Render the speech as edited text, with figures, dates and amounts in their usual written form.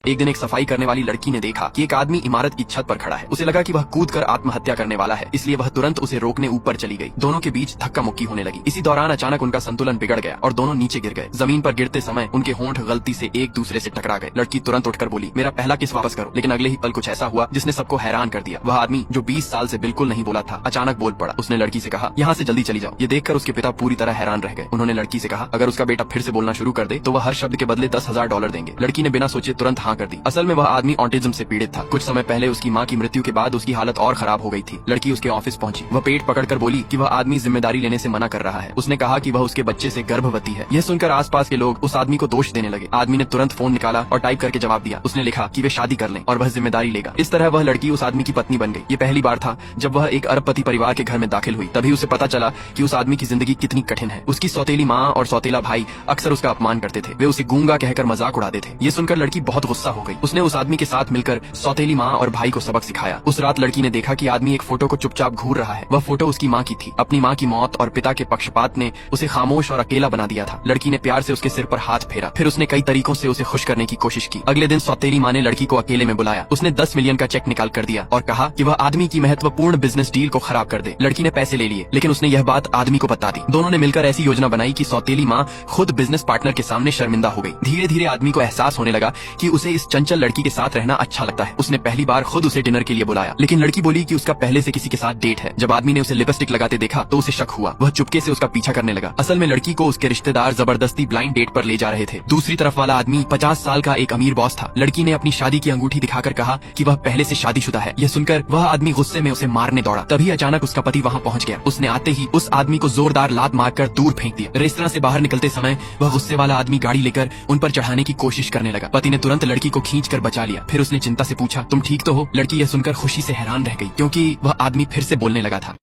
एक दिन एक सफाई करने वाली लड़की ने देखा कि एक आदमी इमारत की छत पर खड़ा है। उसे लगा कि वह कूदकर आत्महत्या करने वाला है, इसलिए वह तुरंत उसे रोकने ऊपर चली गई। दोनों के बीच धक्का मुक्की होने लगी। इसी दौरान अचानक उनका संतुलन बिगड़ गया और दोनों नीचे गिर गए। जमीन पर गिरते समय उनके होंठ गलती से एक दूसरे से टकरा गए। लड़की तुरंत उठकर बोली, मेरा पहला किस वापस करो। लेकिन अगले ही पल कुछ ऐसा हुआ जिसने सबको हैरान कर दिया। वह आदमी जो 20 साल से बिल्कुल नहीं बोला था, अचानक बोल पड़ा। उसने लड़की से कहा, यहाँ से जल्दी चली जाओ। ये देखकर उसके पिता पूरी तरह हैरान रह गए। उन्होंने लड़की से कहा, अगर उसका बेटा फिर से बोलना शुरू कर दे तो वह हर शब्द के बदले $10,000 देंगे। लड़की ने बिना सोचे तुरंत हाँ कर दी। असल में वह आदमी ऑटिज्म से पीड़ित था। कुछ समय पहले उसकी मां की मृत्यु के बाद उसकी हालत और खराब हो गई थी। लड़की उसके ऑफिस पहुंची। वह पेट पकड़कर बोली कि वह आदमी जिम्मेदारी लेने से मना कर रहा है। उसने कहा कि वह उसके बच्चे से गर्भवती है। यह सुनकर आसपास के लोग उस आदमी को दोष देने लगे। आदमी ने तुरंत फोन निकाला और टाइप करके जवाब दिया। उसने लिखा कि वे शादी कर लें और वह जिम्मेदारी लेगा। इस तरह वह लड़की उस आदमी की पत्नी बन गई। ये पहली बार था जब वह एक अरबपति परिवार के घर में दाखिल हुई। तभी उसे पता चला कि उस आदमी की जिंदगी कितनी कठिन है। उसकी सौतेली माँ और सौतेला भाई अक्सर उसका अपमान करते थे। वे उसे गूंगा कहकर मजाक उड़ाते थे। ये सुनकर लड़की बहुत गुस्सा हो गई। उसने उस आदमी के साथ मिलकर सौतेली माँ और भाई को सबक सिखाया। उस रात लड़की ने देखा कि आदमी एक फोटो को चुपचाप घूर रहा है। वह फोटो उसकी माँ की थी। अपनी माँ की मौत और पिता के पक्षपात ने उसे खामोश और अकेला बना दिया था। लड़की ने प्यार से उसके सिर पर हाथ फेरा। फिर उसने कई तरीकों से उसे खुश करने की कोशिश की। अगले दिन सौतेली माँ ने लड़की को अकेले में बुलाया। उसने 10 मिलियन का चेक निकाल कर दिया और कहा कि वह आदमी की महत्वपूर्ण बिजनेस डील को खराब कर दे। लड़की ने पैसे ले लिए, लेकिन उसने यह बात आदमी को बता दी। दोनों ने मिलकर ऐसी योजना बनाई कि सौतेली माँ खुद बिजनेस पार्टनर के सामने शर्मिंदा हो गई। धीरे धीरे आदमी को एहसास होने लगा कि उसे इस चंचल लड़की के साथ रहना अच्छा लगता है। उसने पहली बार खुद उसे डिनर के लिए बुलाया, लेकिन लड़की बोली कि उसका पहले से किसी के साथ डेट है। जब आदमी ने उसे लिपस्टिक लगाते देखा तो उसे शक हुआ। वह चुपके से उसका पीछा करने लगा। असल में लड़की को उसके रिश्तेदार जबरदस्ती ब्लाइंड डेट पर ले जा रहे थे। दूसरी तरफ वाला आदमी 50 साल का एक अमीर बॉस था। लड़की ने अपनी शादी की अंगूठी दिखाकर कहा कि वह पहले से शादीशुदा है। यह सुनकर वह आदमी गुस्से में उसे मारने दौड़ा। तभी अचानक उसका पति वहाँ पहुँच गया। उसने आते ही उस आदमी को जोरदार लात मारकर दूर फेंक दिया। रेस्तरां से बाहर निकलते समय वह गुस्से वाला आदमी गाड़ी लेकर उन पर चढ़ाने की कोशिश करने लगा। पति ने तुरंत लड़की को खींचकर बचा लिया। फिर उसने चिंता से पूछा, तुम ठीक तो हो? लड़की यह सुनकर खुशी से हैरान रह गई, क्योंकि वह आदमी फिर से बोलने लगा था।